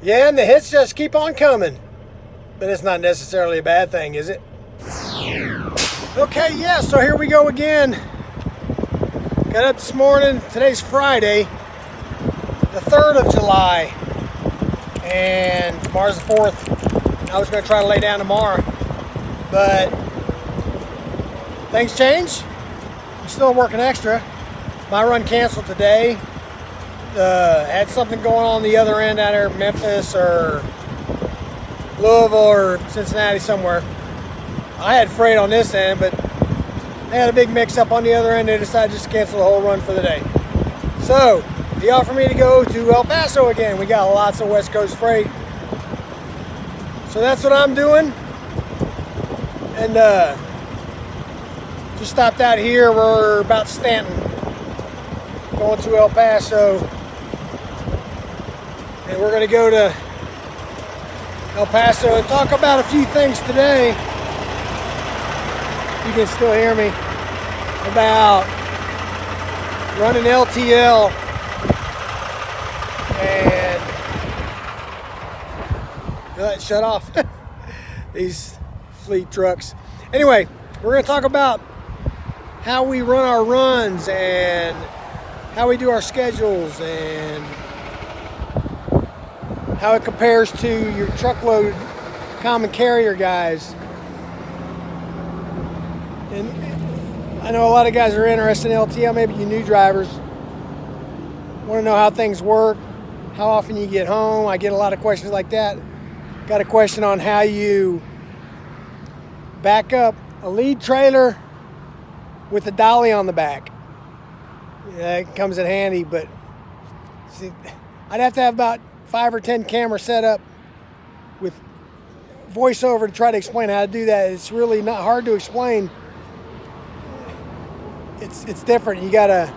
Yeah, and the hits just keep on coming. But it's not necessarily a bad thing, is it? Okay, yeah, so here we go again. Got up this morning. Today's Friday, the 3rd of July. And tomorrow's the 4th. I was going to try to lay down tomorrow. But things change. I'm still working extra. My run canceled today. Had something going on the other end out there, Memphis or Louisville or Cincinnati somewhere. I had freight on this end, but they had a big mix-up on the other end. They decided just to cancel the whole run for the day. So they offered me to go to El Paso again. We got lots of West Coast freight. So that's what I'm doing. And just stopped out here. We're about Stanton, going to El Paso. And we're going to go to El Paso and talk about a few things today. If you can still hear me, about running LTL and shut off these fleet trucks. Anyway, we're going to talk about how we run our runs and how we do our schedules and how it compares to your truckload common carrier guys. And I know a lot of guys are interested in LTL, maybe you new drivers want to know how things work, how often you get home. I get a lot of questions like that. Got a question on how you back up a lead trailer with a dolly on the back. Yeah, it comes in handy, but see, I'd have to have about 5 or 10 cameras set up with voiceover to try to explain how to do that. It's really not hard to explain. It's different. You gotta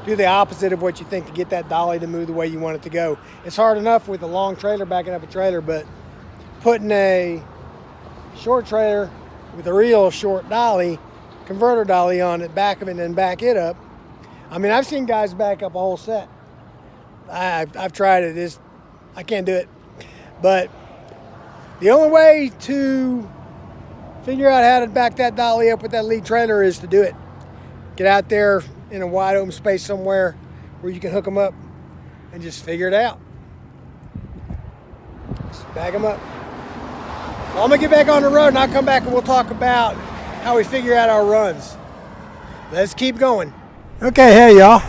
do the opposite of what you think to get that dolly to move the way you want it to go. It's hard enough with a long trailer backing up a trailer, but putting a short trailer with a real short dolly, converter dolly on it, back of it, and then back it up. I mean, I've seen guys back up a whole set. I've tried it. I can't do it. But the only way to figure out how to back that dolly up with that lead trailer is to do it. Get out there in a wide open space somewhere where you can hook them up and just figure it out. Just bag them up. Well, I'm going to get back on the road and I'll come back and we'll talk about how we figure out our runs. Let's keep going. Okay, hey y'all.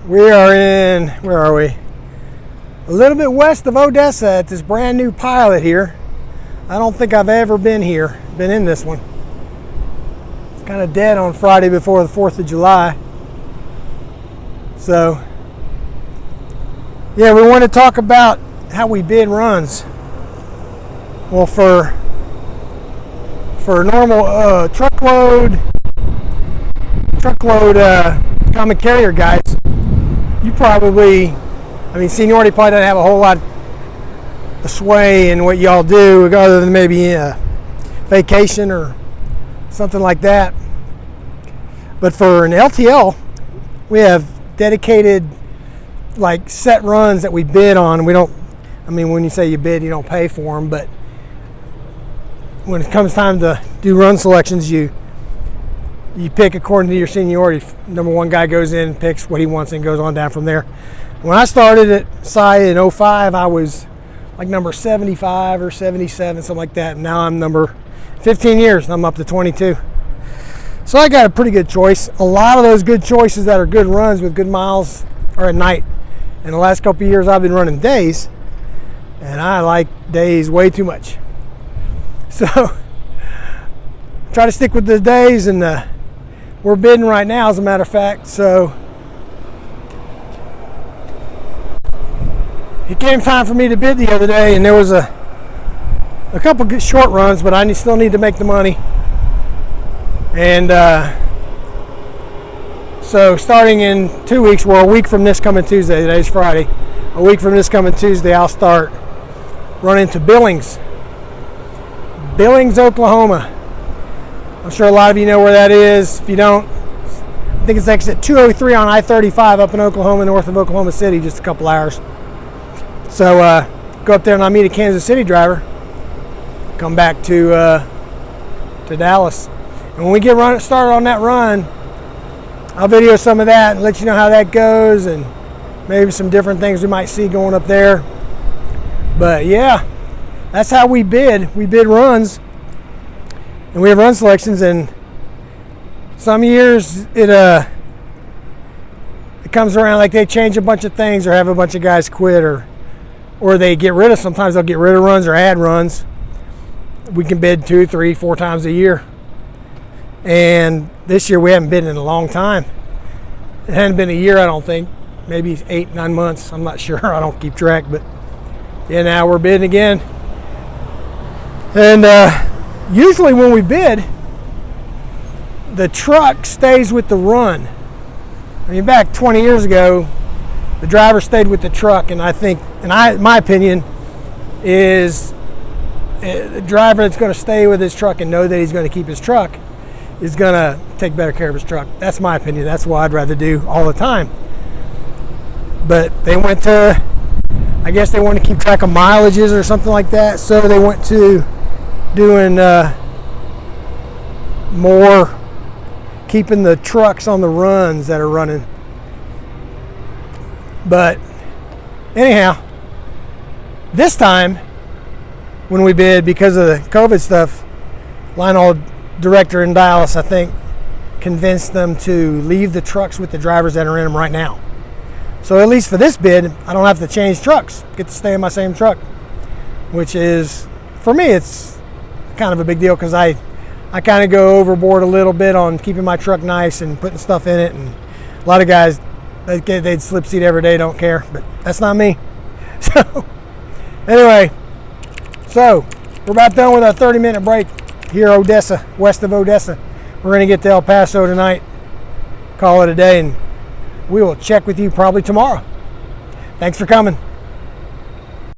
We are in, where are we? A little bit west of Odessa at this brand new pilot here. I don't think I've ever been in this one. It's kind of dead on Friday before the 4th of July. So, yeah, we want to talk about how we bid runs. Well, for normal truckload common carrier guys, you probably, seniority probably doesn't have a whole lot of sway in what y'all do other than maybe a vacation or something like that. But for an LTL, we have dedicated set runs that we bid on. We don't, when you say you bid, you don't pay for them, but when it comes time to do run selections, you pick according to your seniority. Number one guy goes in, picks what he wants, and goes on down from there. When I started at SI in 05, I was number 75 or 77, something like that. And now I'm number 15 years, I'm up to 22. So I got a pretty good choice. A lot of those good choices that are good runs with good miles are at night. In the last couple of years, I've been running days, and I like days way too much. So try to stick with the days, and we're bidding right now, as a matter of fact. So it came time for me to bid the other day, and there was a couple good short runs, but I still need to make the money. And so starting in 2 weeks, well, a week from this coming Tuesday, today's Friday, a week from this coming Tuesday, I'll start running to Billings, Oklahoma. I'm sure a lot of you know where that is. If you don't, I think it's exit 203 on I-35 up in Oklahoma, north of Oklahoma City, just a couple hours. So go up there and I'll meet a Kansas City driver. Come back to Dallas. And when we get started on that run, I'll video some of that and let you know how that goes and maybe some different things we might see going up there. But yeah, that's how we bid. We bid runs, and we have run selections. And some years it comes around like they change a bunch of things or have a bunch of guys quit or they get rid of. Sometimes they'll get rid of runs or add runs. We can bid 2, 3, 4 times a year. And this year we haven't bid in a long time. It hadn't been a year, I don't think. Maybe 8, 9 months. I'm not sure. I don't keep track. But yeah, now we're bidding again. And usually when we bid, the truck stays with the run. I mean, back 20 years ago, the driver stayed with the truck. And I think, my opinion, is the driver that's going to stay with his truck and know that he's going to keep his truck is going to take better care of his truck. That's my opinion. That's what I'd rather do all the time. But they went to, I guess they wanted to keep track of mileages or something like that. So they went to doing more, keeping the trucks on the runs that are running. But anyhow, this time when we bid, because of the COVID stuff, Lionel director in Dallas, I think, convinced them to leave the trucks with the drivers that are in them right now. So at least for this bid, I don't have to change trucks. Get to stay in my same truck, which is, for me, it's kind of a big deal because I kind of go overboard a little bit on keeping my truck nice and putting stuff in it. And a lot of guys, they'd slip seat every day, don't care, but that's not me. So anyway, so we're about done with our 30-minute break here, Odessa, west of Odessa. We're going to get to El Paso tonight, call it a day, and we will check with you probably tomorrow. Thanks for coming.